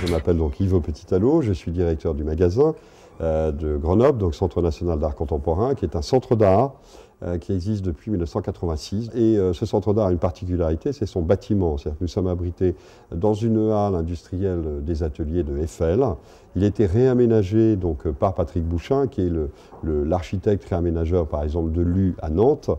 Je m'appelle donc Yves Petit-Allo, je suis directeur du magasin de Grenoble, donc Centre national d'art contemporain, qui est un centre d'art qui existe depuis 1986. Et ce centre d'art a une particularité, c'est son bâtiment. C'est-à-dire que nous sommes abrités dans une halle industrielle des ateliers de Eiffel. Il a été réaménagé donc, par Patrick Bouchin, qui est l'architecte réaménageur, par exemple, de l'U à Nantes.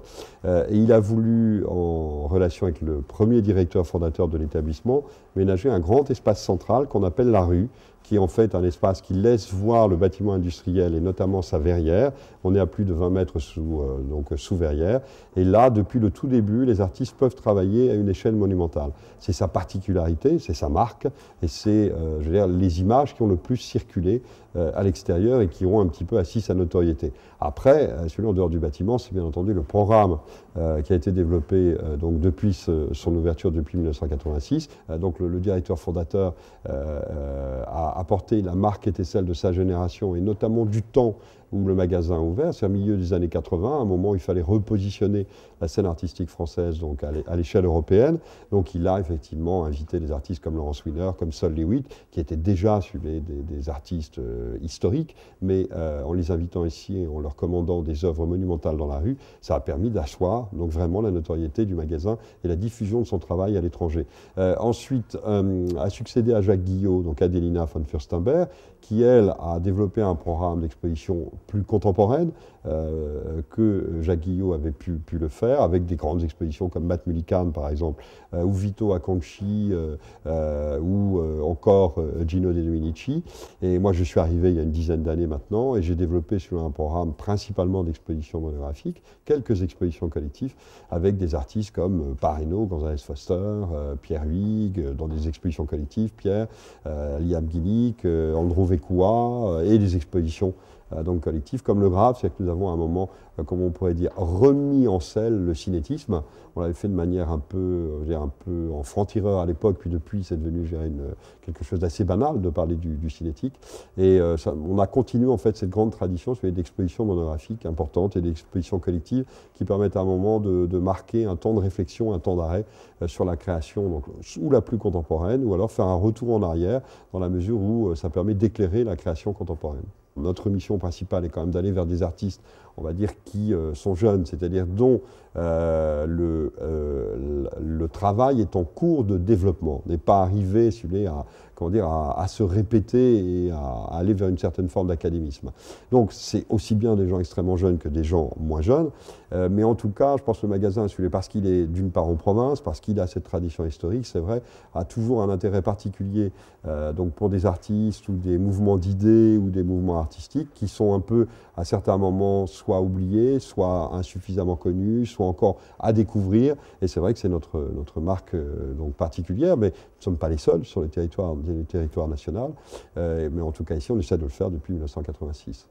Et il a voulu, en relation avec le premier directeur fondateur de l'établissement, ménager un grand espace central qu'on appelle la rue, qui est en fait un espace qui laisse voir le bâtiment industriel et notamment sa verrière. On est à plus de 20 mètres sous verrière. Et là, depuis le tout début, les artistes peuvent travailler à une échelle monumentale. C'est sa particularité, c'est sa marque, et c'est les images qui ont le plus circulé à l'extérieur et qui ont un petit peu assis sa notoriété. Après, celui en dehors du bâtiment, c'est bien entendu le programme qui a été développé donc depuis son ouverture depuis 1986. Donc le directeur fondateur a apporté la marque qui était celle de sa génération et notamment du temps où le magasin a ouvert, c'est au milieu des années 80, à un moment où il fallait repositionner la scène artistique française donc à l'échelle européenne. Donc il a effectivement invité des artistes comme Laurence Wiener, comme Sol Lewitt, qui étaient déjà des artistes historiques, mais en les invitant ici et en leur commandant des œuvres monumentales dans la rue, ça a permis d'asseoir donc vraiment la notoriété du magasin et la diffusion de son travail à l'étranger. Ensuite, a succédé à Jacques Guillot, donc Adelina von Furstenberg, qui, elle, a développé un programme d'exposition plus contemporaine que Jacques Guillot avait pu le faire, avec des grandes expositions comme Matt Mullican, par exemple, ou Vito Acconci, ou encore Gino De Dominici. Et moi, je suis arrivé il y a une dizaine d'années maintenant, et j'ai développé sur un programme principalement d'expositions monographiques, quelques expositions collectives, avec des artistes comme Pareno, González Foster, Pierre Huyghe, dans des expositions collectives, Pierre, Liam Gillick, Andrew Vekua, et des expositions donc collectives comme le Grave, c'est que nous avons à un moment, comme on pourrait dire, remis en selle le cinétisme. On l'avait fait de manière un peu en franc-tireur à l'époque, puis depuis c'est devenu quelque chose d'assez banal de parler du cinétique. Et on a continué en fait cette grande tradition d'expositions monographiques importantes et d'expositions collectives qui permettent à un moment de marquer un temps de réflexion, un temps d'arrêt sur la création, donc, ou la plus contemporaine, ou alors faire un retour en arrière dans la mesure où ça permet d'éclairer la création contemporaine. Notre mission principale est quand même d'aller vers des artistes, on va dire, qui sont jeunes, c'est-à-dire dont le travail est en cours de développement, n'est pas arrivé à se répéter et à aller vers une certaine forme d'académisme. Donc c'est aussi bien des gens extrêmement jeunes que des gens moins jeunes, mais en tout cas, je pense que le magasin, parce qu'il est d'une part en province, parce qu'il a cette tradition historique, c'est vrai, a toujours un intérêt particulier donc pour des artistes ou des mouvements d'idées ou des mouvements artistiques qui sont un peu, à certains moments, soit oubliés, soit insuffisamment connus, soit encore à découvrir. Et c'est vrai que c'est notre marque donc particulière, mais nous ne sommes pas les seuls sur le territoire national. Mais en tout cas, ici, on essaie de le faire depuis 1986.